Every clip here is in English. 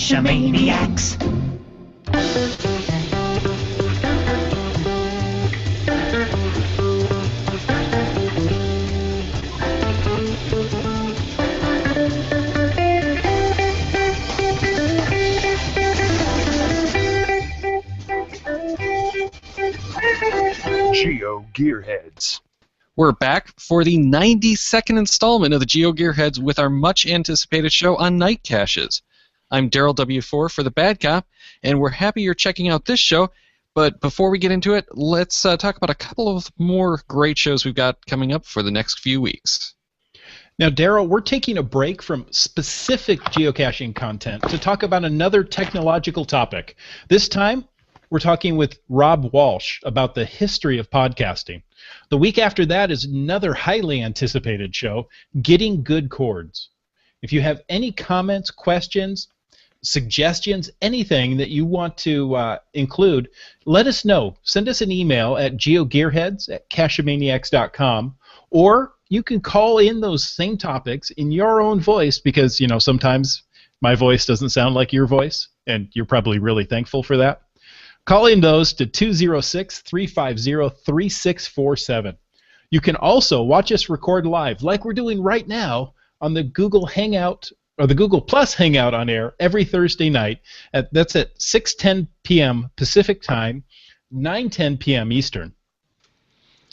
Cache-maniacs. GeoGearHeads. We're back for the 92nd installment of the GeoGearHeads with our much-anticipated show on night caches. I'm Daryl W4 for the Bad Cop, and we're happy you're checking out this show. But before we get into it, let's talk about a couple of more great shows we've got coming up for the next few weeks. Now, Daryl, we're taking a break from specific geocaching content to talk about another technological topic. This time, we're talking with Rob Walsh about the history of podcasting. The week after that is another highly anticipated show, Getting Good Chords. If you have any comments, questions, suggestions, anything that you want to include, let us know. Send us an email at geogearheads@cacheamaniacs.com, or you can call in those same topics in your own voice because, you know, sometimes my voice doesn't sound like your voice, and you're probably really thankful for that. Call in those to 206-350-3647. You can also watch us record live, like we're doing right now, on the Google Hangout or the Google Plus Hangout on air every Thursday night. That's at 6:10 p.m. Pacific Time, 9:10 p.m. Eastern.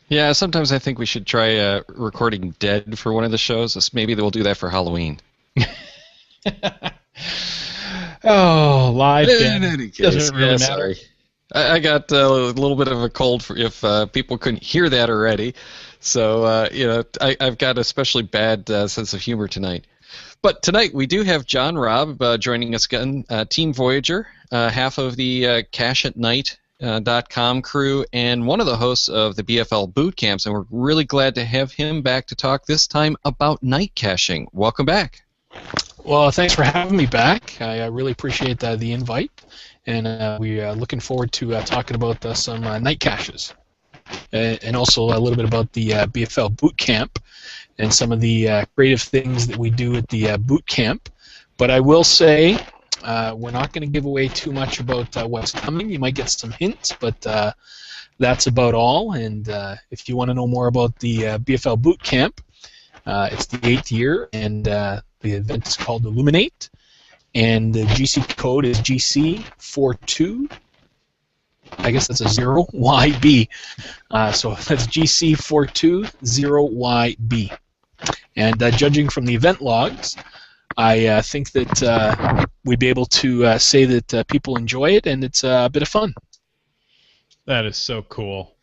Yeah, sometimes I think we should try recording dead for one of the shows. Maybe we'll do that for Halloween. Oh, live In dead. any case, Doesn't really matter. sorry. I got a little bit of a cold if people couldn't hear that already. So, I've got a especially bad sense of humor tonight. But tonight we do have John Robb joining us again, Team Voyager, half of the cacheatnight.com crew, and one of the hosts of the BFL boot camps, and we're really glad to have him back to talk this time about night caching. Welcome back. Well, thanks for having me back. I really appreciate the invite, and we're looking forward to talking about some night caches, and also a little bit about the BFL boot camp and some of the creative things that we do at the boot camp. But I will say we're not going to give away too much about what's coming. You might get some hints, but that's about all. And if you want to know more about the BFL boot camp, it's the 8th year, and the event is called Illuminate, and the GC code is GC42. I guess that's a 0YB. So that's GC420YB. And judging from the event logs, I think that we'd be able to say that people enjoy it, and it's a bit of fun. That is so cool.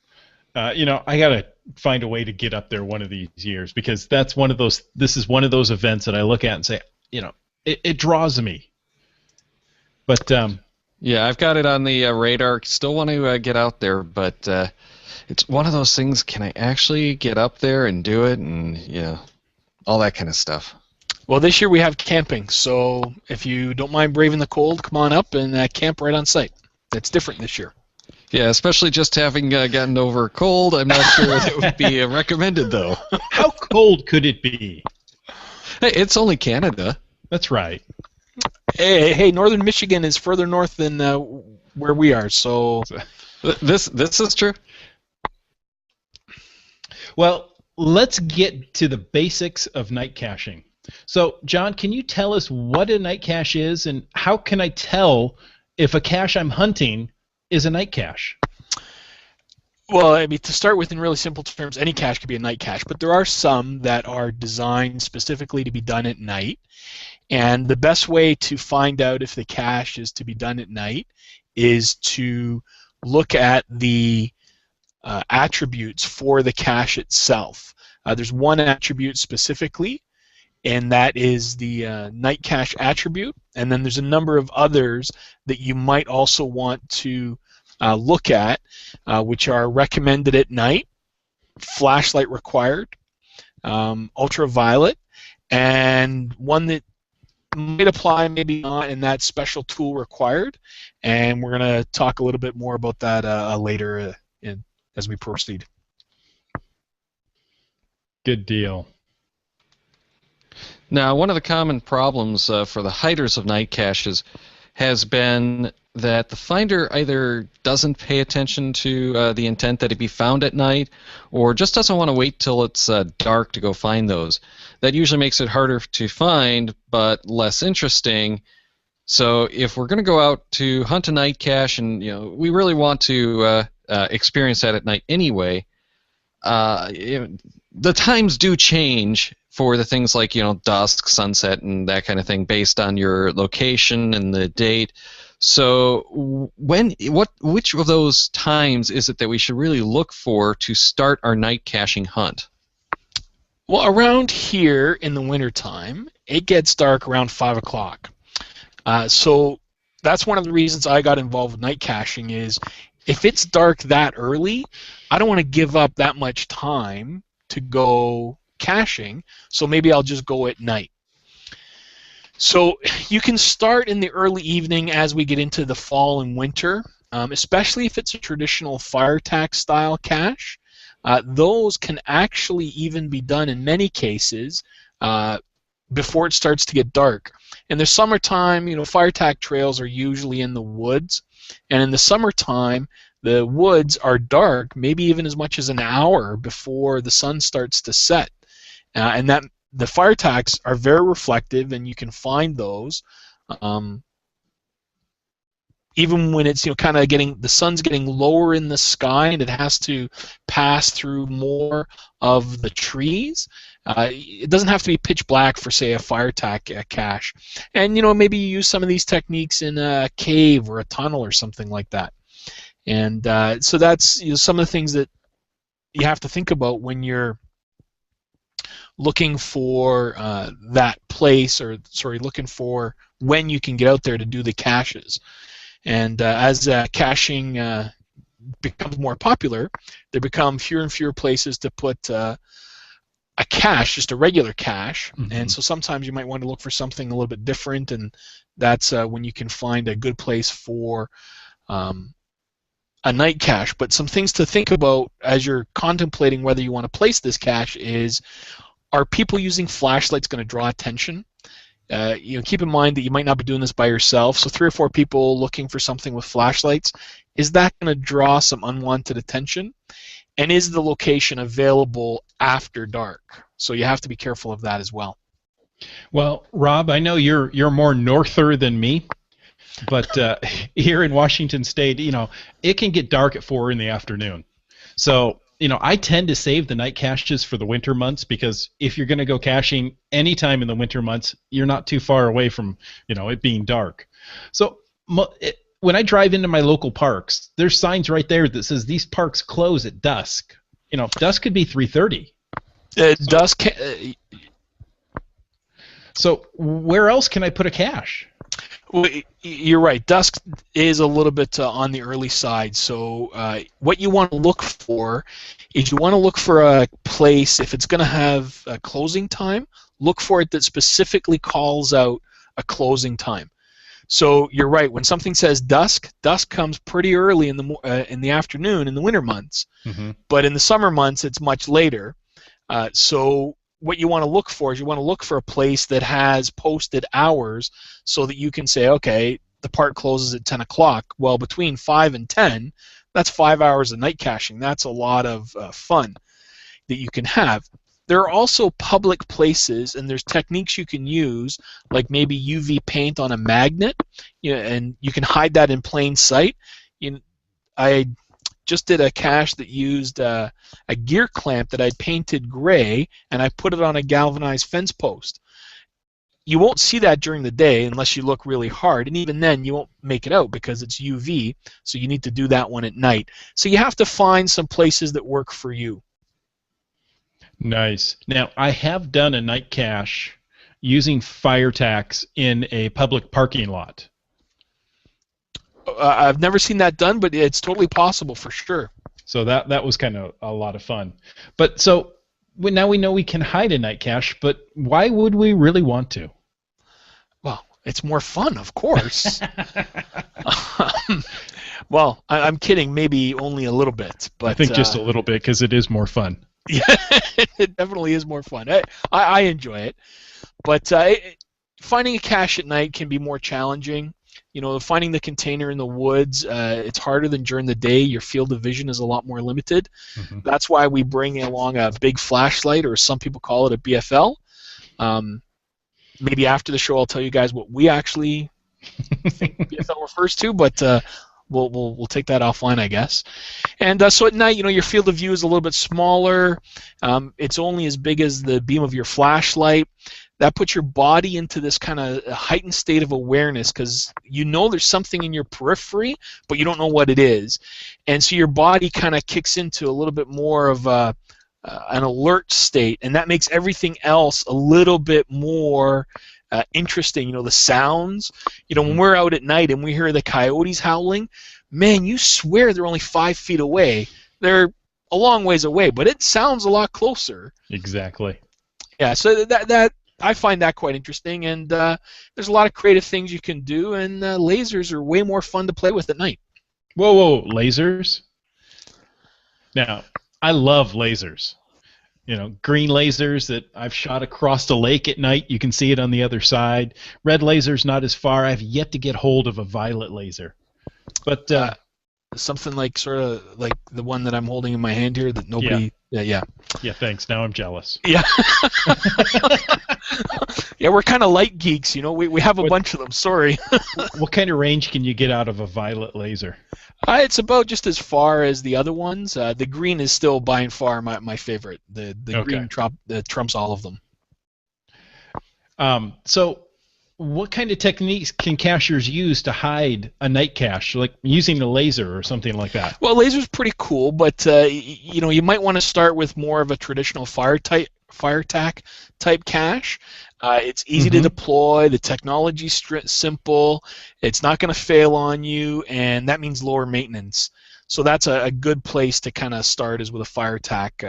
I got to find a way to get up there one of these years, because that's one of those. This is one of those events that I look at and say, it draws me. But yeah, I've got it on the radar. Still want to get out there, but it's one of those things. Can I actually get up there and do it, and all that kind of stuff? Well, this year we have camping, so if you don't mind braving the cold, come on up and camp right on site. It's different this year. Yeah, especially just having gotten over a cold. I'm not sure that would be recommended, though. How cold could it be? Hey, it's only Canada. That's right. Hey, northern Michigan is further north than where we are, so... This is true. Well, let's get to the basics of night caching. So, John, can you tell us what a night cache is, and how can I tell if a cache I'm hunting is a night cache? Well, I mean, to start with, in really simple terms, any cache could be a night cache, but there are some that are designed specifically to be done at night. And the best way to find out if the cache is to be done at night is to look at the attributes for the cache itself. There's one attribute specifically, and that is the night cache attribute. And then there's a number of others that you might also want to look at, which are recommended at night, flashlight required, ultraviolet, and one that might apply, maybe not, and that special tool required. And we're going to talk a little bit more about that later as we proceed. Good deal. Now, one of the common problems for the hiders of night caches has been that the finder either doesn't pay attention to the intent that it be found at night, or just doesn't want to wait till it's dark to go find those. That usually makes it harder to find, but less interesting. So if we're going to go out to hunt a night cache, and we really want to experience that at night anyway, the times do change for the things like dusk, sunset, and that kind of thing based on your location and the date. So which of those times is it that we should really look for to start our night caching hunt? Well, around here in the wintertime, it gets dark around 5 o'clock. So that's one of the reasons I got involved with night caching is if it's dark that early, I don't want to give up that much time to go caching, so maybe I'll just go at night. So you can start in the early evening as we get into the fall and winter, especially if it's a traditional fire tack style cache. Those can actually even be done in many cases before it starts to get dark. In the summertime, fire tack trails are usually in the woods, and in the summertime, the woods are dark, maybe even as much as an hour before the sun starts to set. And that the fire tacks are very reflective, and you can find those even when it's kind of the sun's getting lower in the sky, and it has to pass through more of the trees. It doesn't have to be pitch black for, say, a fire tack cache. And maybe you use some of these techniques in a cave or a tunnel or something like that. And so that's some of the things that you have to think about when you're looking for that place, or looking for when you can get out there to do the caches. And as caching becomes more popular, there become fewer and fewer places to put a cache, just a regular cache. Mm-hmm. And so sometimes you might want to look for something a little bit different, and that's when you can find a good place for a night cache. But some things to think about as you're contemplating whether you want to place this cache is, are people using flashlights going to draw attention? Keep in mind that you might not be doing this by yourself, so 3 or 4 people looking for something with flashlights, is that going to draw some unwanted attention? And is the location available after dark? So you have to be careful of that as well. Well, Rob, I know you're more norther than me, but here in Washington State, it can get dark at 4 in the afternoon. So I tend to save the night caches for the winter months, because if you're going to go caching anytime in the winter months, you're not too far away from it being dark. So when I drive into my local parks, there's signs right there that says these parks close at dusk. Dusk could be 3:30. Dusk. So where else can I put a cache? Well, you're right. Dusk is a little bit on the early side. So what you want to look for is you want to look for a place, if it's going to have a closing time, look for it that specifically calls out a closing time. So you're right. When something says dusk, dusk comes pretty early in the afternoon in the winter months. Mm-hmm. But in the summer months, it's much later. So what you want to look for is you want to look for a place that has posted hours, so that you can say, okay, the park closes at 10 o'clock. Well, between 5 and 10, that's 5 hours of night caching. That's a lot of fun that you can have. There are also public places, and there's techniques you can use, like maybe UV paint on a magnet, and you can hide that in plain sight. I just did a cache that used a gear clamp that I'd painted gray, and I put it on a galvanized fence post. You won't see that during the day unless you look really hard, and even then you won't make it out because it's UV, so you need to do that one at night. So you have to find some places that work for you. Nice. Now, I have done a night cache using fire tacks in a public parking lot. I've never seen that done, but it's totally possible for sure. So that was kind of a lot of fun. But so now we know we can hide a night cache, but why would we really want to? Well, it's more fun, of course. Well, I'm kidding, maybe only a little bit. But I think just a little bit, because it is more fun. Yeah, it definitely is more fun. I enjoy it. But finding a cache at night can be more challenging. finding the container in the woods, it's harder than during the day. Your field of vision is a lot more limited. Mm-hmm. That's why we bring along a big flashlight, or some people call it a BFL. Maybe after the show I'll tell you guys what we actually think BFL refers to, but we'll take that offline, I guess. And so at night, your field of view is a little bit smaller. It's only as big as the beam of your flashlight. That puts your body into this kind of heightened state of awareness, because there's something in your periphery, but you don't know what it is. And so your body kind of kicks into a little bit more of an alert state, and that makes everything else a little bit more interesting. The sounds. When we're out at night and we hear the coyotes howling, man, you swear they're only 5 feet away. They're a long ways away, but it sounds a lot closer. Exactly. Yeah, so that I find that quite interesting, and there's a lot of creative things you can do, and lasers are way more fun to play with at night. Whoa, lasers? Now, I love lasers. Green lasers that I've shot across the lake at night. You can see it on the other side. Red lasers, not as far. I've yet to get hold of a violet laser. But something like sort of like the one that I'm holding in my hand here that nobody. Yeah. Yeah, thanks. Now I'm jealous. Yeah. Yeah, we're kind of light geeks, We have a bunch of them. Sorry. What kind of range can you get out of a violet laser? It's about just as far as the other ones. The green is still by and far my favorite. The green trumps all of them. So, what kind of techniques can cachers use to hide a night cache, like using a laser or something like that? Well, laser's pretty cool, but you might want to start with more of a traditional fire tack type cache. It's easy to deploy. The technology's simple. It's not going to fail on you, and that means lower maintenance. So that's a good place to kind of start, is with a fire tack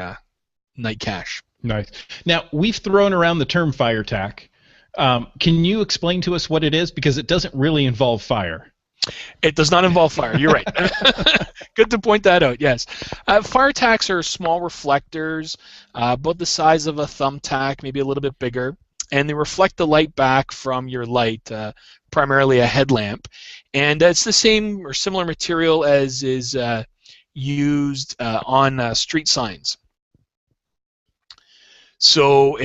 night cache. Nice. Now, we've thrown around the term fire tack. Can you explain to us what it is? Because it doesn't really involve fire. It does not involve fire. You're right. Good to point that out, yes. Fire tacks are small reflectors, about the size of a thumbtack, maybe a little bit bigger, and they reflect the light back from your light, primarily a headlamp. And it's the same or similar material as is used on street signs. So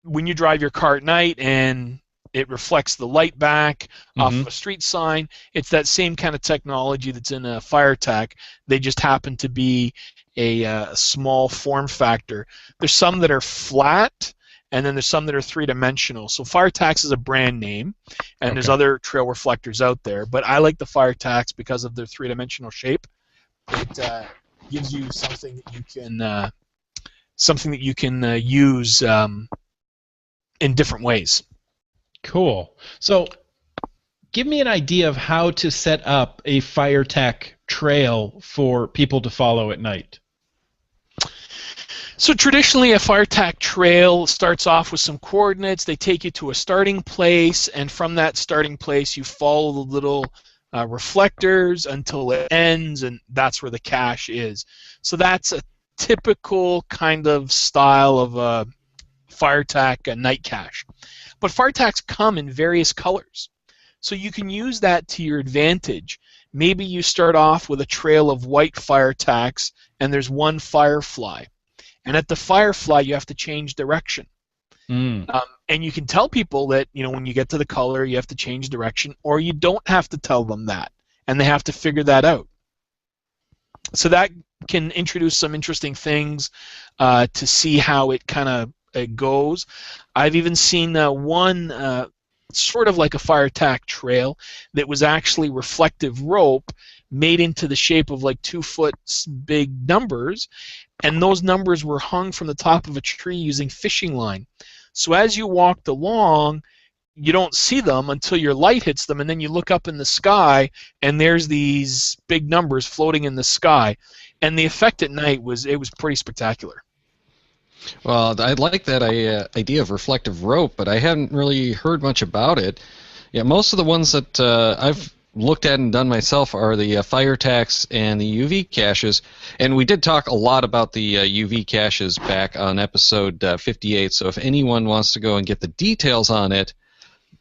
when you drive your car at night and it reflects the light back off of a street sign, it's that same kind of technology that's in a fire tack. They just happen to be a small form factor. There's some that are flat, and then there's some that are three-dimensional. So fire tacks is a brand name, and there's other trail reflectors out there. But I like the fire tacks because of their three-dimensional shape. It gives you something that you can use in different ways. Cool. So, give me an idea of how to set up a fire tack trail for people to follow at night. So traditionally, a fire tack trail starts off with some coordinates. They take you to a starting place, and from that starting place, you follow the little reflectors until it ends, and that's where the cache is. So that's a typical kind of style of a fire tack night cache. But fire tacks come in various colors, so you can use that to your advantage. Maybe you start off with a trail of white fire tacks, and there's one firefly. And at the firefly, you have to change direction. And you can tell people that, when you get to the color, you have to change direction, or you don't have to tell them that, and they have to figure that out. So that can introduce some interesting things to see how it kind of goes. I've even seen one sort of like a fire tack trail that was actually reflective rope made into the shape of like 2 foot big numbers, and those numbers were hung from the top of a tree using fishing line. So as you walked along, you don't see them until your light hits them, and then you look up in the sky, and there's these big numbers floating in the sky. And the effect at night was pretty spectacular. Well, I like that idea of reflective rope, but I haven't really heard much about it. Yeah, most of the ones that I've looked at and done myself are the fire tacks and the UV caches, and we did talk a lot about the UV caches back on episode 58, so if anyone wants to go and get the details on it,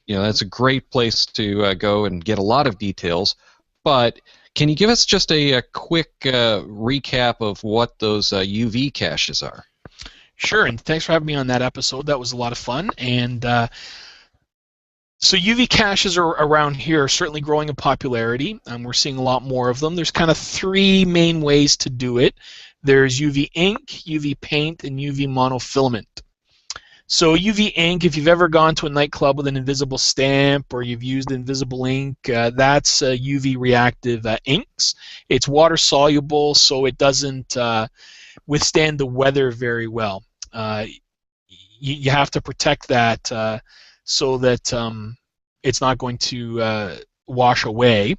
that's a great place to go and get a lot of details. But can you give us just a quick recap of what those UV caches are? Sure, and thanks for having me on that episode. That was a lot of fun. And so UV caches are around here, certainly growing in popularity. We're seeing a lot more of them. There's kind of three main ways to do it. There's UV ink, UV paint, and UV monofilament. So UV ink, if you've ever gone to a nightclub with an invisible stamp or you've used invisible ink, that's UV reactive inks. It's water soluble, so it doesn't withstand the weather very well. You have to protect that so that it's not going to wash away.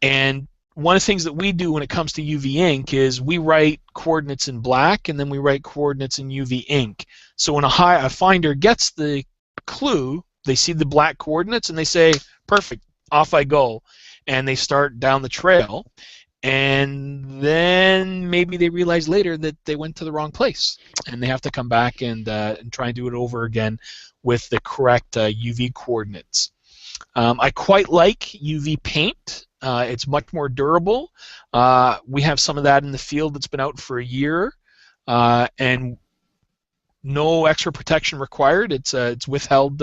And one of the things that we do when it comes to UV ink is we write coordinates in black and then we write coordinates in UV ink. So when a finder gets the clue, they see the black coordinates and they say, perfect, off I go. And they start down the trail. And then maybe they realize later that they went to the wrong place. And they have to come back and try and do it over again with the correct UV coordinates. I quite like UV paint. It's much more durable. We have some of that in the field that's been out for a year, and no extra protection required. It's withheld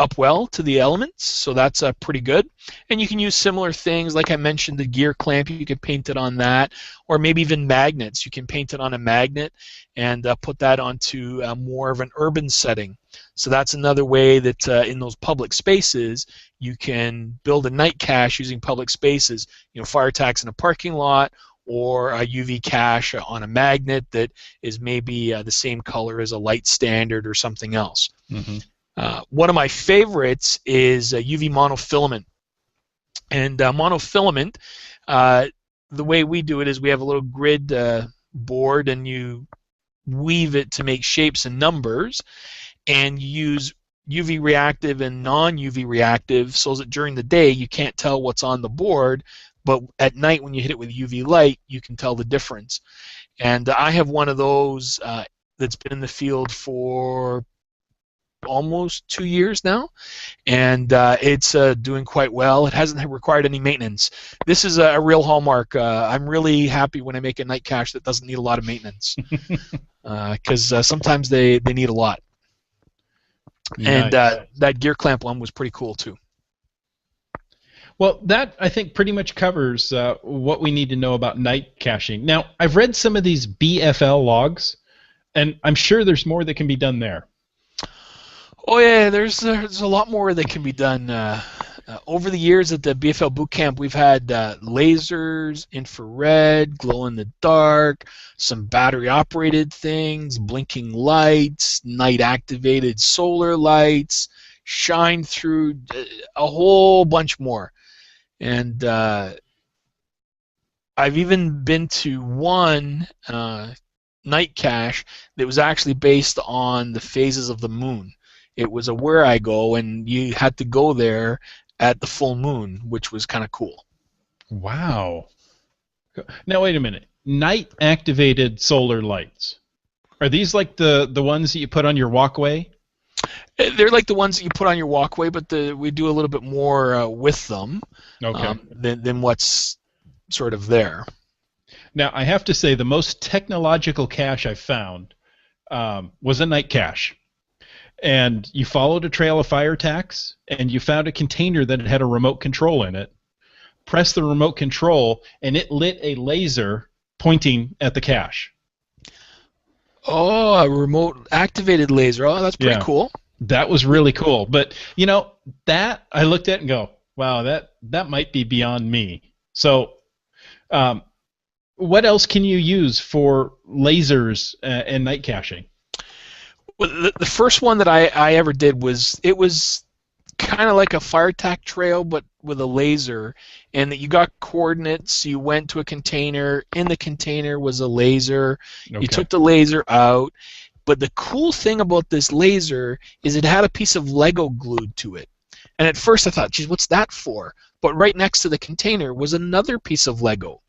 up well to the elements, so that's pretty good. And you can use similar things, like I mentioned, the gear clamp. You can paint it on that, or maybe even magnets. You can paint it on a magnet and put that onto more of an urban setting. So that's another way that in those public spaces you can build a night cache using public spaces. Fire attacks in a parking lot, or a UV cache on a magnet that is maybe the same color as a light standard or something else. Mm-hmm. One of my favorites is UV monofilament. And monofilament, the way we do it is we have a little grid board, and you weave it to make shapes and numbers, and you use UV reactive and non-UV reactive so that during the day you can't tell what's on the board, but at night when you hit it with UV light you can tell the difference. And I have one of those that's been in the field for almost 2 years now, and it's doing quite well. It hasn't required any maintenance. This is a real hallmark. I'm really happy when I make a night cache that doesn't need a lot of maintenance, because sometimes they need a lot. Nice. And that gear clamp one was pretty cool too. Well, that I think pretty much covers what we need to know about night caching. Now, I've read some of these BFL logs, and I'm sure there's more that can be done there. Oh yeah, there's a lot more that can be done. Over the years at the BFL boot camp, we've had lasers, infrared, glow in the dark, some battery operated things, blinking lights, night activated solar lights, shine through, a whole bunch more. And I've even been to one night cache that was actually based on the phases of the moon. It was a where I go, and you had to go there at the full moon, which was kind of cool. Wow. Now wait a minute. Night activated solar lights. Are these like the ones that you put on your walkway? They're like the ones that you put on your walkway, but we do a little bit more with them, okay, than what's sort of there. Now I have to say the most technological cache I found was a night cache. And you followed a trail of fire attacks, and you found a container that had a remote control in it. Pressed the remote control, and it lit a laser pointing at the cache. Oh, a remote activated laser. Oh, that's pretty cool. That was really cool. But, that I looked at and go, wow, that might be beyond me. So what else can you use for lasers and night caching? Well, the first one that I ever did was kind of like a fire attack trail, but with a laser, and that you got coordinates. You went to a container. In the container was a laser. Okay. You took the laser out, but the cool thing about this laser is it had a piece of Lego glued to it. And at first I thought, geez, what's that for? But right next to the container was another piece of Lego,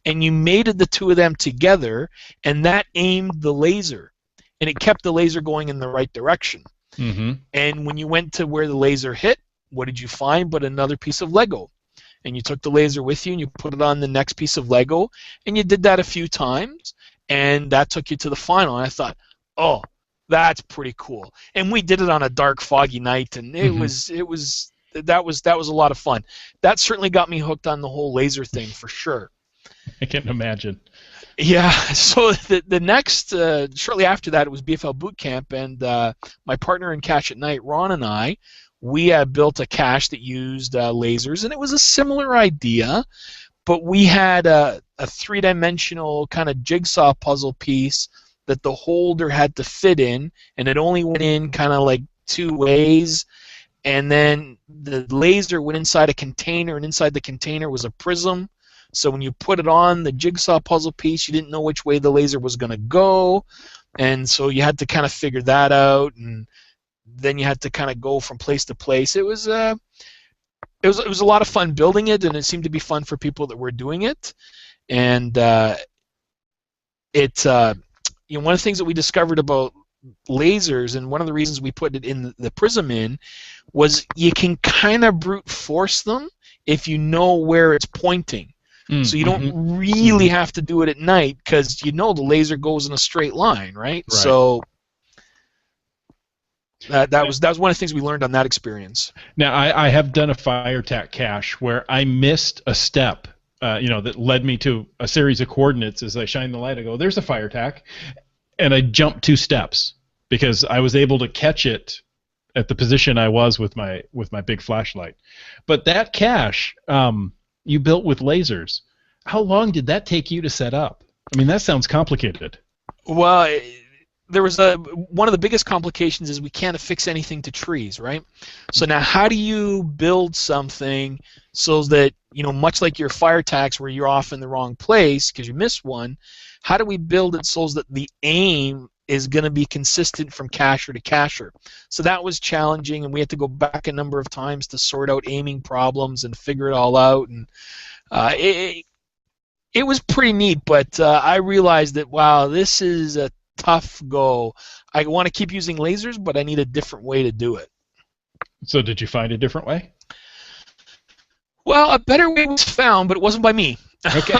and you mated the two of them together, and that aimed the laser. And it kept the laser going in the right direction. Mm-hmm. And when you went to where the laser hit, what did you find but another piece of Lego? And you took the laser with you and you put it on the next piece of Lego, and you did that a few times, and that took you to the final. And I thought, oh, that's pretty cool. And we did it on a dark, foggy night, and that was a lot of fun. That certainly got me hooked on the whole laser thing for sure. I can imagine. Yeah, so the next, shortly after that, it was BFL Boot Camp, and my partner in Cache at Night, Ron, and I, we built a cache that used lasers, and it was a similar idea, but we had a three-dimensional kind of jigsaw puzzle piece that the holder had to fit in, and it only went in kind of like two ways, and then the laser went inside a container, and inside the container was a prism. So when you put it on the jigsaw puzzle piece, you didn't know which way the laser was going to go, and so you had to kind of figure that out, and then you had to kind of go from place to place. It was a lot of fun building it, and it seemed to be fun for people that were doing it, and one of the things that we discovered about lasers, and one of the reasons we put it in the prism in, was you can kind of brute force them if you know where it's pointing. So you don't really have to do it at night because you know the laser goes in a straight line, right? So that was one of the things we learned on that experience. Now I have done a fire tack cache where I missed a step, that led me to a series of coordinates. As I shine the light, I go, "There's a fire tack," and I jumped 2 steps because I was able to catch it at the position I was with my big flashlight. But that cache, you built with lasers. How long did that take you to set up? I mean, that sounds complicated. Well, there was one of the biggest complications is we can't affix anything to trees, right? So now how do you build something so that, much like your fire tacks where you're off in the wrong place because you missed one, how do we build it so that the aim is going to be consistent from cacher to cacher? So that was challenging, and we had to go back a number of times to sort out aiming problems and figure it all out, and it was pretty neat, but I realized that, wow, this is a tough go. I want to keep using lasers, but I need a different way to do it. So did you find a different way? Well, a better way was found, but it wasn't by me. Okay.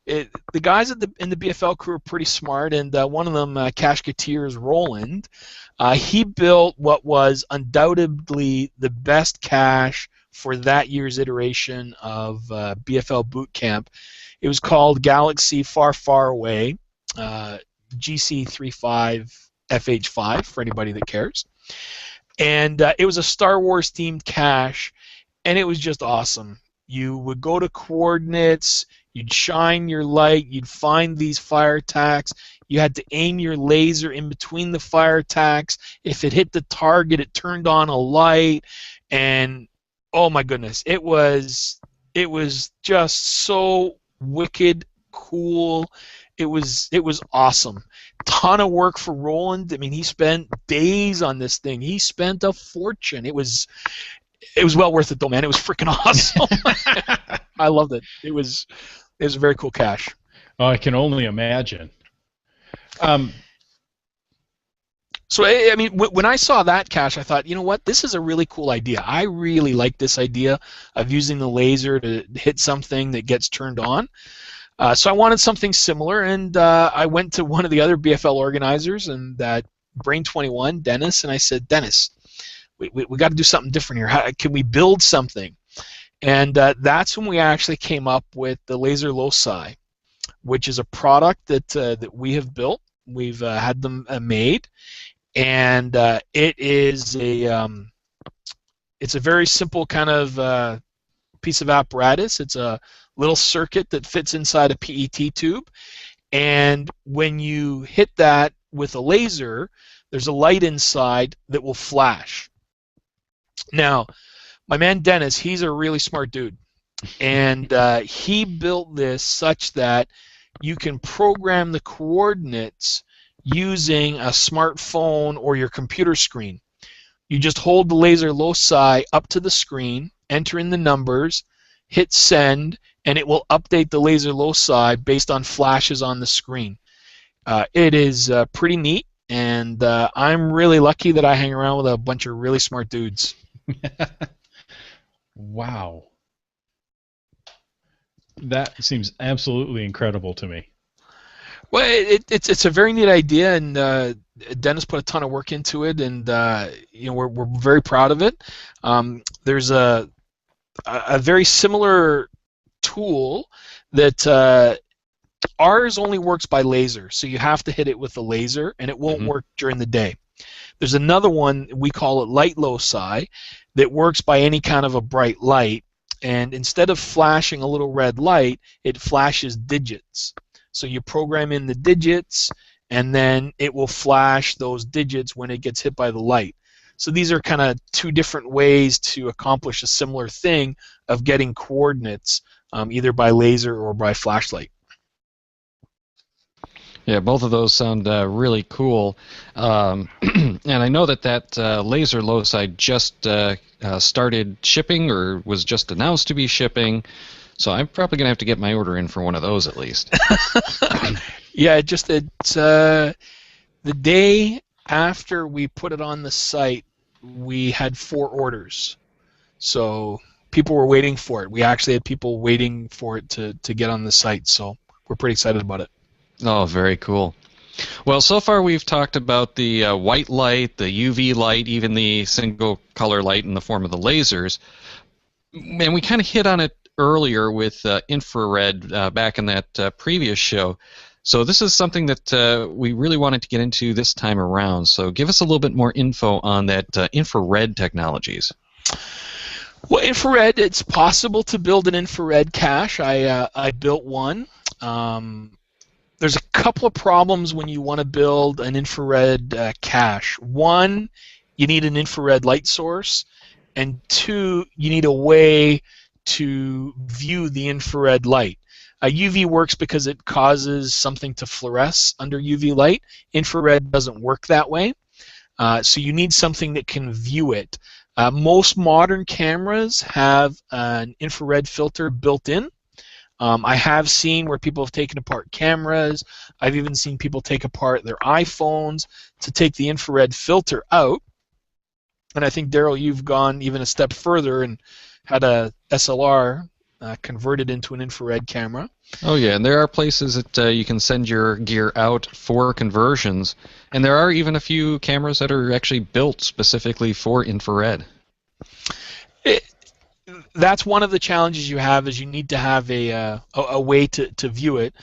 The guys in the BFL crew are pretty smart, and one of them, Cacheketeer, is Roland. He built what was undoubtedly the best cache for that year's iteration of BFL Boot Camp. It was called Galaxy Far, Far Away, GC35FH5 for anybody that cares. And it was a Star Wars themed cache, and it was just awesome. You would go to coordinates, you'd shine your light, you'd find these fire tacks, you had to aim your laser in between the fire tacks. If it hit the target, it turned on a light, and oh my goodness, it was just so wicked cool. It was awesome. Ton of work for Roland. I mean, he spent days on this thing. He spent a fortune. It was well worth it though, man. It was freaking awesome. I loved it. It was a very cool cache. Oh, I can only imagine. So, I mean, when I saw that cache, I thought, you know what, this is a really cool idea. I really like this idea of using the laser to hit something that gets turned on. So I wanted something similar, and I went to one of the other BFL organizers, and Brain21, Dennis, and I said, Dennis, we got to do something different here. Can we build something? And that's when we actually came up with the laser loci, which is a product that we have built. We've had them made, and it is it's a very simple kind of piece of apparatus. It's a little circuit that fits inside a PET tube, and when you hit that with a laser, there's a light inside that will flash. Now, my man Dennis, he's a really smart dude, and he built this such that you can program the coordinates using a smartphone or your computer screen. You just hold the laser loci up to the screen, enter in the numbers, hit send, and it will update the laser loci based on flashes on the screen. It is pretty neat. and I'm really lucky that I hang around with a bunch of really smart dudes. Wow. That seems absolutely incredible to me. Well, it's a very neat idea, and Dennis put a ton of work into it, and we're very proud of it. There's a very similar tool that ours only works by laser, so you have to hit it with a laser, and it won't work during the day. There's another one, we call it light loci, that works by any kind of a bright light, and instead of flashing a little red light, it flashes digits. So you program in the digits, and then it will flash those digits when it gets hit by the light. So these are kind of two different ways to accomplish a similar thing of getting coordinates, either by laser or by flashlight. Yeah, both of those sound really cool. And I know that laser loci just started shipping or was just announced to be shipping. So I'm probably going to have to get my order in for one of those at least. Yeah, it's the day after we put it on the site, we had 4 orders. So people were waiting for it. We actually had people waiting for it to get on the site. So we're pretty excited about it. Oh, very cool. Well, so far we've talked about the white light, the UV light, even the single color light in the form of the lasers. And we kind of hit on it earlier with infrared back in that previous show. So this is something that we really wanted to get into this time around. So give us a little bit more info on that infrared technologies. Well, infrared, it's possible to build an infrared cache. I built one. There's a couple of problems when you want to build an infrared cache. One, you need an infrared light source, and 2, you need a way to view the infrared light. UV works because it causes something to fluoresce under UV light. Infrared doesn't work that way, so you need something that can view it. Most modern cameras have an infrared filter built in. I have seen where people have taken apart cameras. I've even seen people take apart their iPhones to take the infrared filter out. And I think, Daryl, you've gone even a step further and had a SLR converted into an infrared camera. Oh yeah, and there are places that you can send your gear out for conversions, and there are even a few cameras that are actually built specifically for infrared. That's one of the challenges you have, is you need to have a way to view it.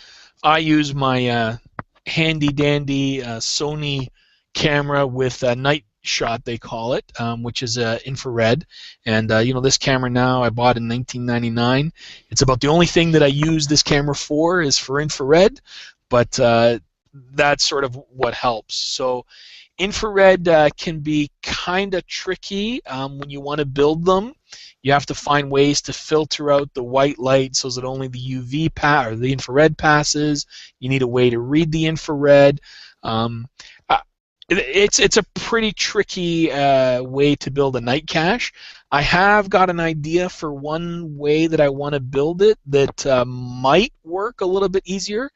I use my handy-dandy Sony camera with a night shot, they call it, which is infrared. And this camera now I bought in 1999. It's about the only thing that I use this camera for is for infrared, but that's sort of what helps. So infrared can be kind of tricky when you want to build them. You have to find ways to filter out the white light so that only the UV or the infrared passes. You need a way to read the infrared. It's a pretty tricky way to build a night cache. I have got an idea for one way that I want to build it that might work a little bit easier,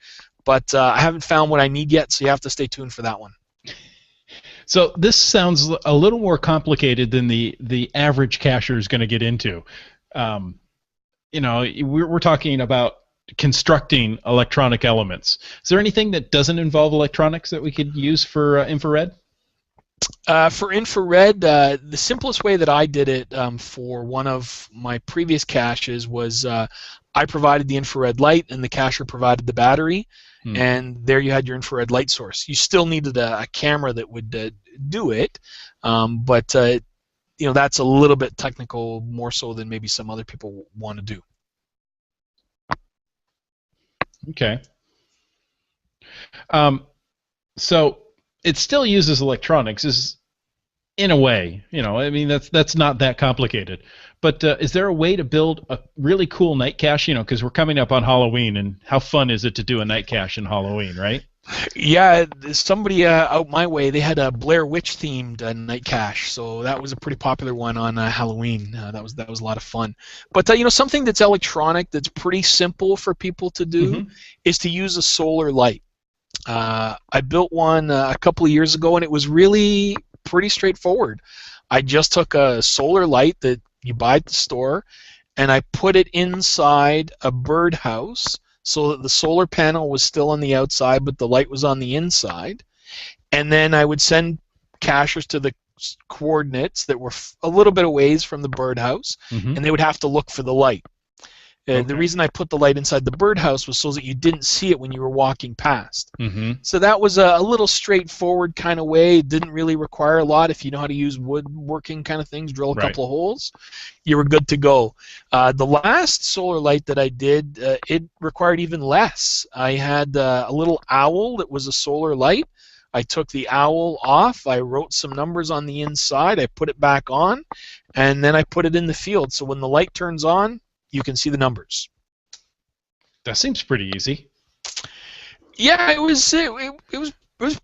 but I haven't found what I need yet, so you have to stay tuned for that one. So this sounds a little more complicated than the average cacher is going to get into. We're talking about constructing electronic elements. Is there anything that doesn't involve electronics that we could use for infrared? For infrared, the simplest way that I did it for one of my previous caches was I provided the infrared light and the cacher provided the battery. And there you had your infrared light source. You still needed a camera that would do it, but that's a little bit technical, more so than maybe some other people want to do. Okay. So it still uses electronics, in a way. That's not that complicated. But is there a way to build a really cool night cache? Because we're coming up on Halloween, and how fun is it to do a night cache in Halloween, right? Yeah, somebody out my way, they had a Blair Witch themed night cache, so that was a pretty popular one on Halloween. That was a lot of fun. But something that's electronic that's pretty simple for people to do is to use a solar light. I built one a couple of years ago, and it was really pretty straightforward. I just took a solar light that you buy at the store, and I put it inside a birdhouse so that the solar panel was still on the outside, but the light was on the inside. And then I would send cachers to the coordinates that were a little bit away from the birdhouse, Mm-hmm. and they would have to look for the light. Okay. The reason I put the light inside the birdhouse was so that you didn't see it when you were walking past. Mm-hmm. So that was a little straightforward kind of way. It didn't really require a lot. If you know how to use woodworking kind of things, drill a Right. couple of holes, you were good to go. The last solar light that I did, it required even less. I had a little owl that was a solar light. I took the owl off. I wrote some numbers on the inside. I put it back on, and then I put it in the field. So when the light turns on, you can see the numbers. That seems pretty easy. Yeah, it was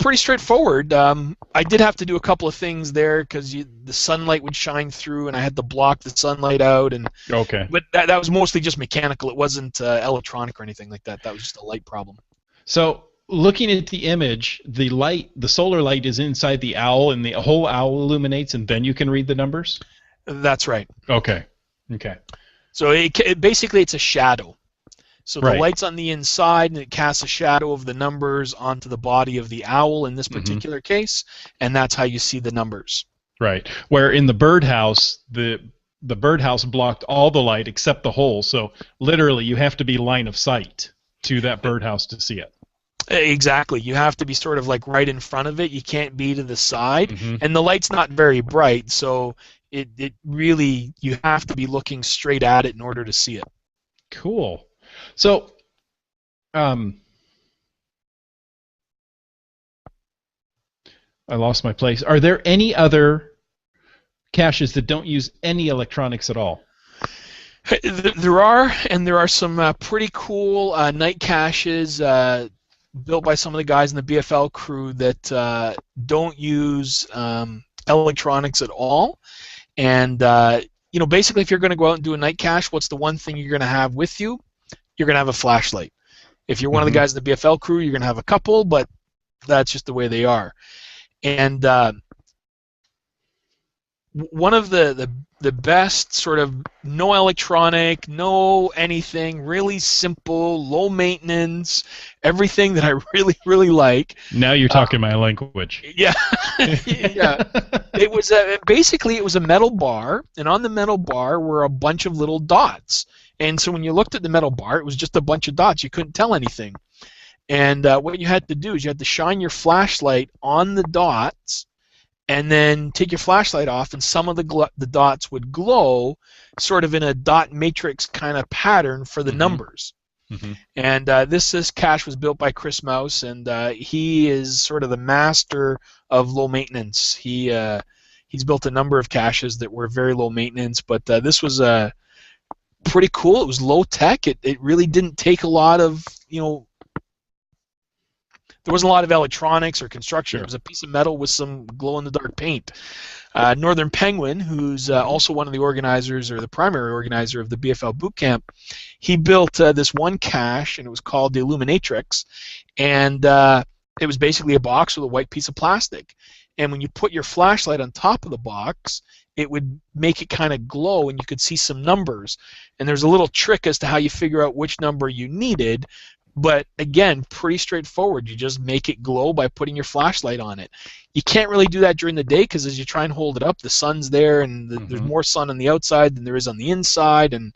pretty straightforward. I did have to do a couple of things there because the sunlight would shine through, and I had to block the sunlight out. Okay. But that was mostly just mechanical. It wasn't electronic or anything like that. That was just a light problem. So looking at the image, the solar light is inside the owl, and the whole owl illuminates, and then you can read the numbers? That's right. Okay. Okay. So basically it's a shadow. So the Right. light's on the inside, and it casts a shadow of the numbers onto the body of the owl in this particular case, and that's how you see the numbers. Right. Where in the birdhouse, the birdhouse blocked all the light except the hole, so literally you have to be line of sight to that birdhouse to see it. Exactly. You have to be sort of like right in front of it. You can't be to the side. Mhm. And the light's not very bright, so it really, you have to be looking straight at it in order to see it. Cool. So, I lost my place. Are there any other caches that don't use any electronics at all? There are some pretty cool night caches built by some of the guys in the BFL crew that don't use electronics at all. And basically, if you're going to go out and do a night cache, what's the one thing you're going to have with you? You're going to have a flashlight. If you're one of the guys in the BFL crew, you're going to have a couple, but that's just the way they are. And one of the best sort of no electronic, no anything, really simple, low maintenance, everything that I really, really like. Now you're talking my language. Yeah. Yeah. It was basically it was a metal bar, and on the metal bar were a bunch of little dots. And so when you looked at the metal bar, it was just a bunch of dots. You couldn't tell anything. And what you had to do is you had to shine your flashlight on the dots, and then take your flashlight off, and some of the dots would glow, sort of in a dot matrix kind of pattern for the numbers. Mm-hmm. And this cache was built by Chris Mouse, and he is sort of the master of low maintenance. He's built a number of caches that were very low maintenance, but this was pretty cool. It was low tech. It really didn't take a lot of, there wasn't a lot of electronics or construction. Sure. It was a piece of metal with some glow-in-the-dark paint. Northern Penguin, who's also one of the organizers, or the primary organizer of the BFL boot camp, he built this one cache, and it was called the Illuminatrix, and it was basically a box with a white piece of plastic. And when you put your flashlight on top of the box, it would make it kind of glow, and you could see some numbers. And there's a little trick as to how you figure out which number you needed. But again, pretty straightforward. You just make it glow by putting your flashlight on it. You can't really do that during the day because as you try and hold it up, the sun's there, and there's more sun on the outside than there is on the inside, and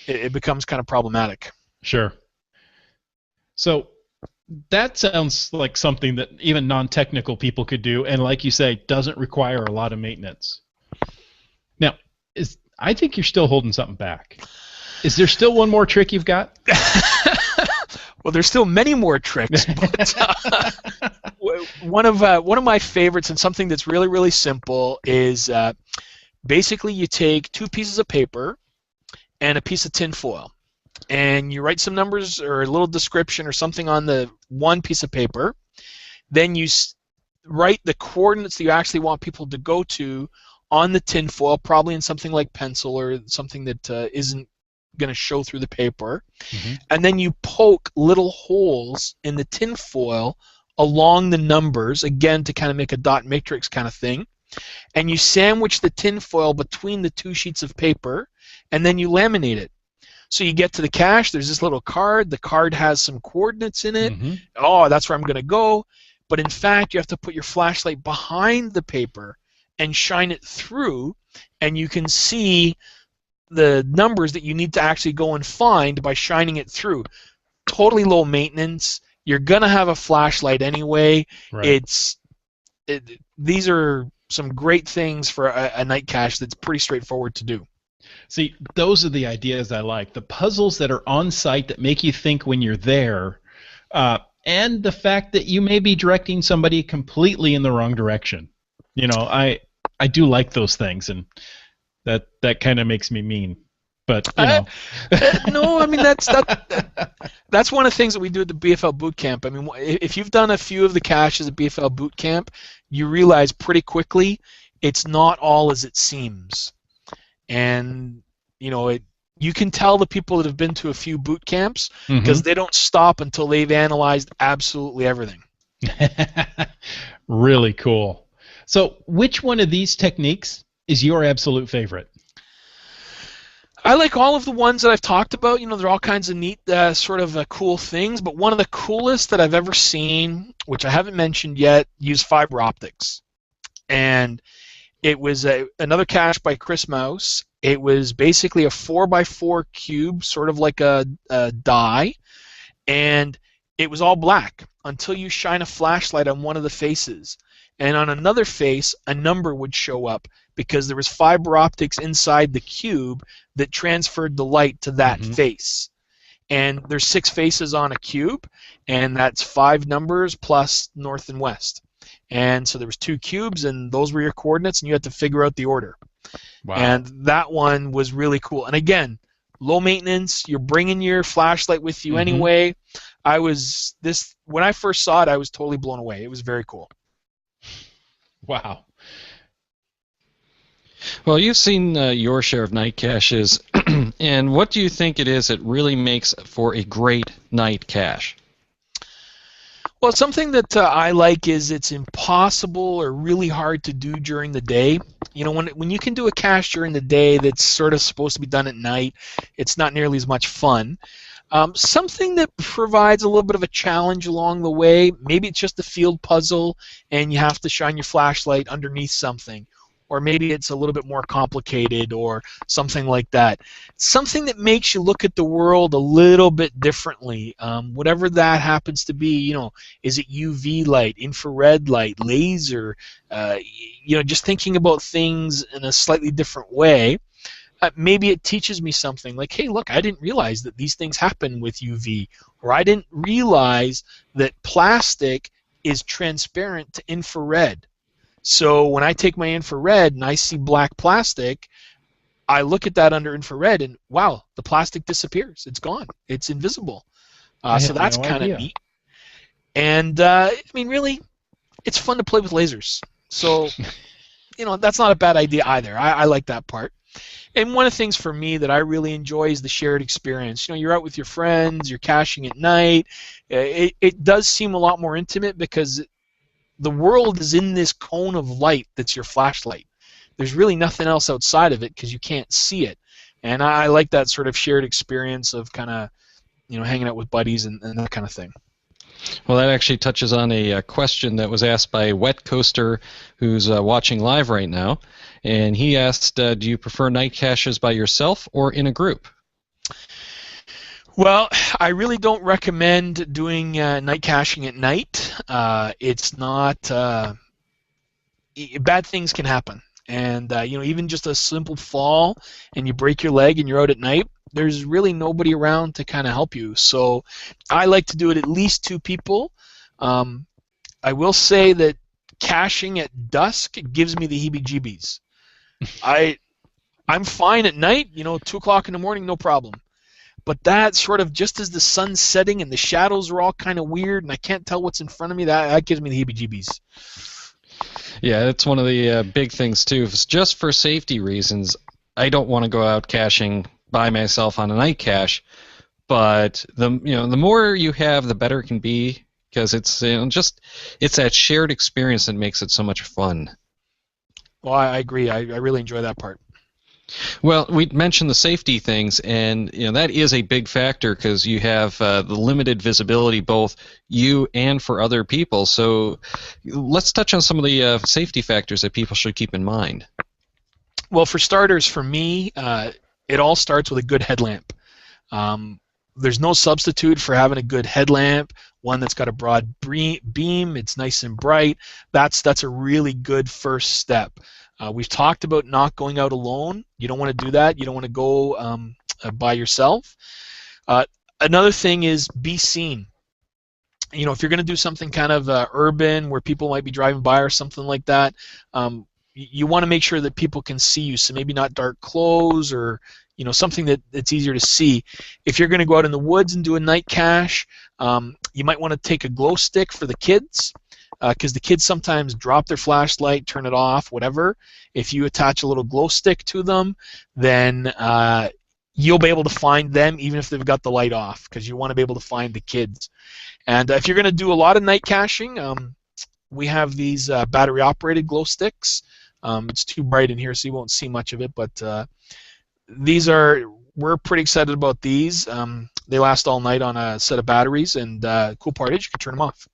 it becomes kind of problematic. Sure. So that sounds like something that even non-technical people could do, and like you say, doesn't require a lot of maintenance. Now, I think you're still holding something back. Is there still one more trick you've got? Well, there's still many more tricks, but one of my favorites, and something that's really, really simple, is basically you take two pieces of paper and a piece of tin foil, and you write some numbers or a little description or something on the one piece of paper. Then you write the coordinates that you actually want people to go to on the tin foil, probably in something like pencil or something that isn't going to show through the paper, and then you poke little holes in the tin foil along the numbers, again to kind of make a dot matrix kind of thing, and you sandwich the tinfoil between the two sheets of paper, and then you laminate it. So you get to the cache, there's this little card, the card has some coordinates in it. Mm-hmm. Oh, that's where I'm going to go. But in fact, you have to put your flashlight behind the paper and shine it through, and you can see the numbers that you need to actually go and find by shining it through. Totally low maintenance. You're going to have a flashlight anyway. Right. These are some great things for a night cache that's pretty straightforward to do. See, those are the ideas I like. The puzzles that are on site that make you think when you're there, and the fact that you may be directing somebody completely in the wrong direction. You know, I do like those things, and that kind of makes me mean. But you know, no, I mean that's one of the things that we do at the BFL boot camp. I mean, if you've done a few of the caches at BFL boot camp, you realize pretty quickly it's not all as it seems. And you know, you can tell the people that have been to a few boot camps because they don't stop until they've analyzed absolutely everything. Really cool. So, which one of these techniques is your absolute favorite? I like all of the ones that I've talked about. You know, they're all kinds of neat, cool things. But one of the coolest that I've ever seen, which I haven't mentioned yet, used fiber optics. And it was another cache by Chris Mouse. It was basically a 4x4 cube, sort of like a die, and it was all black until you shine a flashlight on one of the faces. And on another face, a number would show up because there was fiber optics inside the cube that transferred the light to that face. And there's 6 faces on a cube, and that's 5 numbers plus north and west. And so there was 2 cubes, and those were your coordinates, and you had to figure out the order. Wow. And that one was really cool. And again, low maintenance. You're bringing your flashlight with you anyway. When I first saw it, I was totally blown away. It was very cool. Wow. Well, you've seen your share of night caches, and what do you think it is that really makes for a great night cache? Well, something that I like is it's impossible or really hard to do during the day. You know, when you can do a cache during the day that's sort of supposed to be done at night, it's not nearly as much fun. Something that provides a little bit of a challenge along the way, maybe it's just a field puzzle and you have to shine your flashlight underneath something. Or maybe it's a little bit more complicated or something like that. Something that makes you look at the world a little bit differently. Whatever that happens to be, you know, is it UV light, infrared light, laser, you know, just thinking about things in a slightly different way. Maybe it teaches me something like, hey, look, I didn't realize that these things happen with UV, or I didn't realize that plastic is transparent to infrared. So when I take my infrared and I see black plastic, I look at that under infrared and, wow, the plastic disappears. It's gone. It's invisible. So that's kind of neat. And, I mean, really, it's fun to play with lasers. So, you know, that's not a bad idea either. I like that part. And one of the things for me that I really enjoy is the shared experience. You know, you're out with your friends, you're caching at night. It does seem a lot more intimate because the world is in this cone of light that's your flashlight. There's really nothing else outside of it because you can't see it. And I like that sort of shared experience of kind of, you know, hanging out with buddies and that kind of thing. Well, that actually touches on a question that was asked by Wet Coaster, who's watching live right now. And he asked, do you prefer night caches by yourself or in a group? Well, I really don't recommend doing night caching at night. It's not bad things can happen, and you know, even just a simple fall and you break your leg and you're out at night, there's really nobody around to kind of help you. So I like to do it at least 2 people. I will say that caching at dusk gives me the heebie-jeebies. I'm fine at night, you know, 2 o'clock in the morning, no problem. But that sort of just as the sun's setting and the shadows are all kind of weird and I can't tell what's in front of me, that gives me the heebie-jeebies. Yeah, that's one of the big things too. If it's just for safety reasons, I don't want to go out caching by myself on a night cache. But the more you have, the better it can be. because it's just it's that shared experience that makes it so much fun. Well, I agree. I really enjoy that part. Well, we mentioned the safety things, and that is a big factor because you have the limited visibility, both you and for other people. So let's touch on some of the safety factors that people should keep in mind. Well, for starters, for me, it all starts with a good headlamp. There's no substitute for having a good headlamp, one that's got a broad beam, it's nice and bright. That's a really good first step. We've talked about not going out alone. You don't want to do that. You don't want to go by yourself. Another thing is be seen. If you're going to do something kind of urban where people might be driving by or something like that, you want to make sure that people can see you. So maybe not dark clothes or something that's easier to see. If you're going to go out in the woods and do a night cache, you might want to take a glow stick for the kids. Because the kids sometimes drop their flashlight, turn it off, whatever. If you attach a little glow stick to them, then you'll be able to find them even if they've got the light off, because you want to be able to find the kids. And if you're going to do a lot of night caching, we have these battery-operated glow sticks. It's too bright in here, so you won't see much of it, but we're pretty excited about these. They last all night on a set of batteries, and cool part is you can turn them off.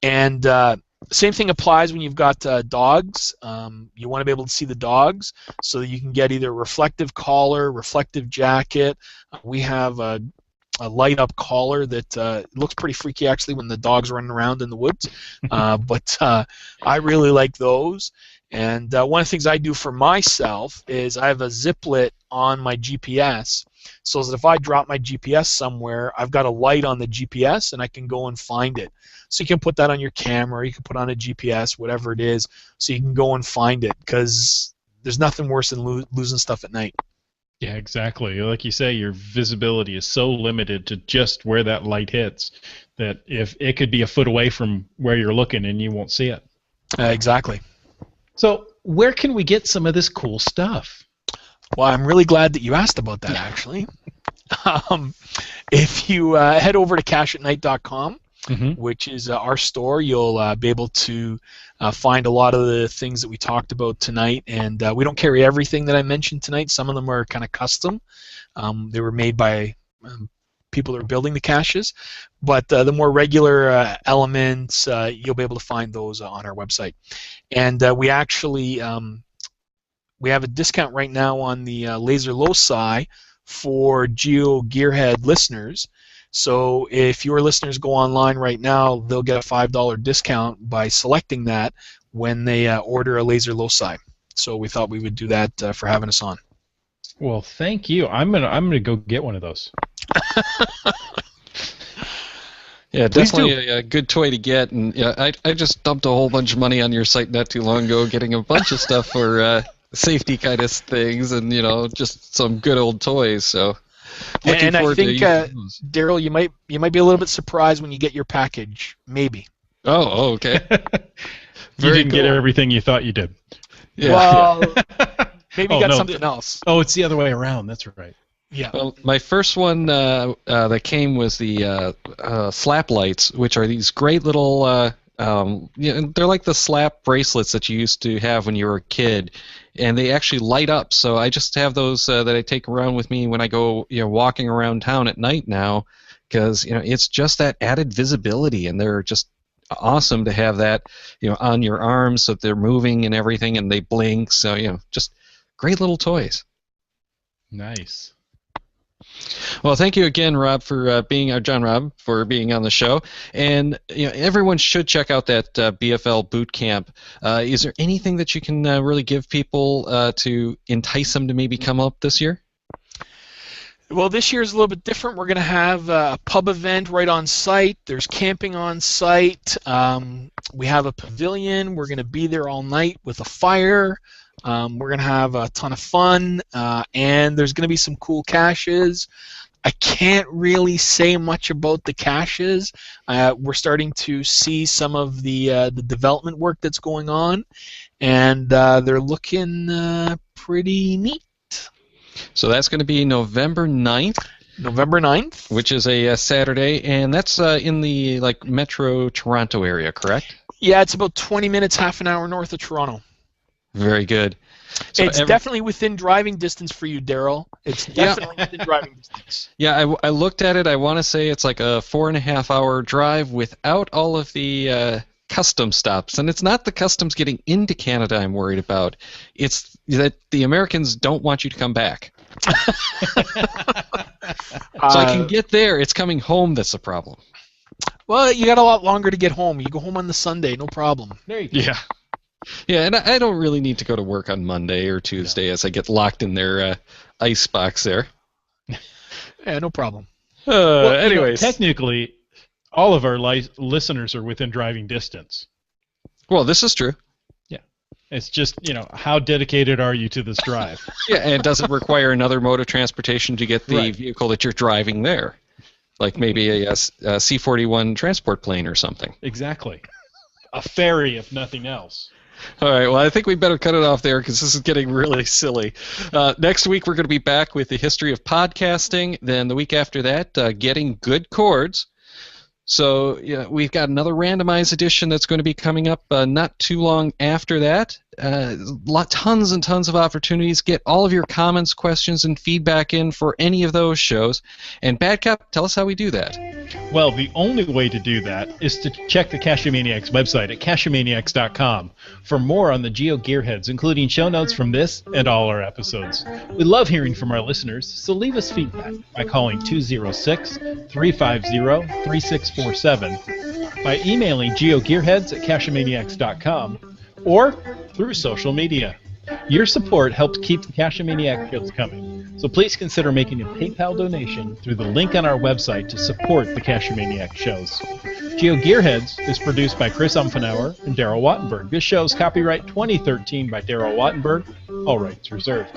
And same thing applies when you've got dogs. You want to be able to see the dogs, so that you can get either a reflective collar, reflective jacket. We have a light-up collar that looks pretty freaky actually when the dog's running around in the woods. But I really like those. And one of the things I do for myself is I have a ziplet on my GPS, so that if I drop my GPS somewhere, I've got a light on the GPS and I can go and find it. So you can put that on your camera, you can put on a GPS, whatever it is, so you can go and find it, because there's nothing worse than losing stuff at night. Yeah, exactly. Like you say, your visibility is so limited to just where that light hits that if it could be a foot away from where you're looking and you won't see it. Exactly. So where can we get some of this cool stuff? Well, I'm really glad that you asked about that, actually. If you head over to cacheatnight.com, which is our store, you'll be able to find a lot of the things that we talked about tonight. And we don't carry everything that I mentioned tonight. Some of them are kind of custom. They were made by people that are building the caches. But the more regular elements, you'll be able to find those on our website. And we actually we have a discount right now on the laser loci for GeoGearhead listeners. So if your listeners go online right now, they'll get a $5 discount by selecting that when they order a laser loci. So we thought we would do that for having us on. Well, thank you. I'm gonna go get one of those. Yeah, definitely a good toy to get, and I just dumped a whole bunch of money on your site not too long ago, getting a bunch of stuff for safety kind of things, and just some good old toys. So, and I think Daryl, you might be a little bit surprised when you get your package, maybe. Oh, okay. You didn't get everything you thought you did. Yeah. Well, maybe you got something else. Oh, it's the other way around. That's right. Yeah. Well, my first one that came was the slap lights, which are these great little. They're like the slap bracelets that you used to have when you were a kid, and they actually light up. So I just have those that I take around with me when I go, walking around town at night now, because it's just that added visibility, and they're just awesome to have that, on your arms so that they're moving and everything, and they blink. So just great little toys. Nice. Well, thank you again, Rob, for John Rob, for being on the show. And everyone should check out that BFL boot camp. Is there anything that you can really give people to entice them to maybe come up this year? Well, this year is a little bit different. We're going to have a pub event right on site. There's camping on site. We have a pavilion. We're going to be there all night with a fire. We're going to have a ton of fun, and there's going to be some cool caches. I can't really say much about the caches. We're starting to see some of the development work that's going on, and they're looking pretty neat. So that's going to be November 9th. November 9th. which is a Saturday, and that's in the Metro Toronto area, correct? Yeah, it's about 20 minutes, half an hour north of Toronto. Very good. So It's definitely within driving distance for you, Daryl. It's definitely within driving distance. Yeah, I looked at it. I want to say it's like a 4.5-hour drive without all of the custom stops. And it's not the customs getting into Canada I'm worried about. It's that the Americans don't want you to come back. So I can get there. It's coming home that's the problem. Well, you got a lot longer to get home. You go home on the Sunday, no problem. There you go. Yeah. Yeah, and I don't really need to go to work on Monday or Tuesday as I get locked in their ice box there. Yeah, no problem. Well, anyways. Technically, all of our listeners are within driving distance. Well, this is true. It's just, how dedicated are you to this drive? Yeah, and does it require another mode of transportation to get the Right. vehicle that you're driving there? Like maybe a C-41 transport plane or something. Exactly. A ferry, if nothing else. All right, well, I think we better cut it off there because this is getting really silly. Next week, we're going to be back with the history of podcasting. Then the week after that, getting good chords. So we've got another randomized edition that's going to be coming up not too long after that. Tons and tons of opportunities. Get all of your comments, questions, and feedback in for any of those shows. And Bad Cop, tell us how we do that. Well, the only way to do that is to check the Cashomaniacs website at cashomaniacs.com for more on the GeoGearHeads, including show notes from this and all our episodes. We love hearing from our listeners, so leave us feedback by calling 206-350-3647, by emailing GeoGearHeads at cashomaniacs.com, or through social media. Your support helps keep the Cashomaniac shows coming, so please consider making a PayPal donation through the link on our website to support the Cashomaniac shows. GeoGearHeads is produced by Chris Umfenauer and Daryl Wattenberg. This show is copyright 2013 by Daryl Wattenberg, all rights reserved.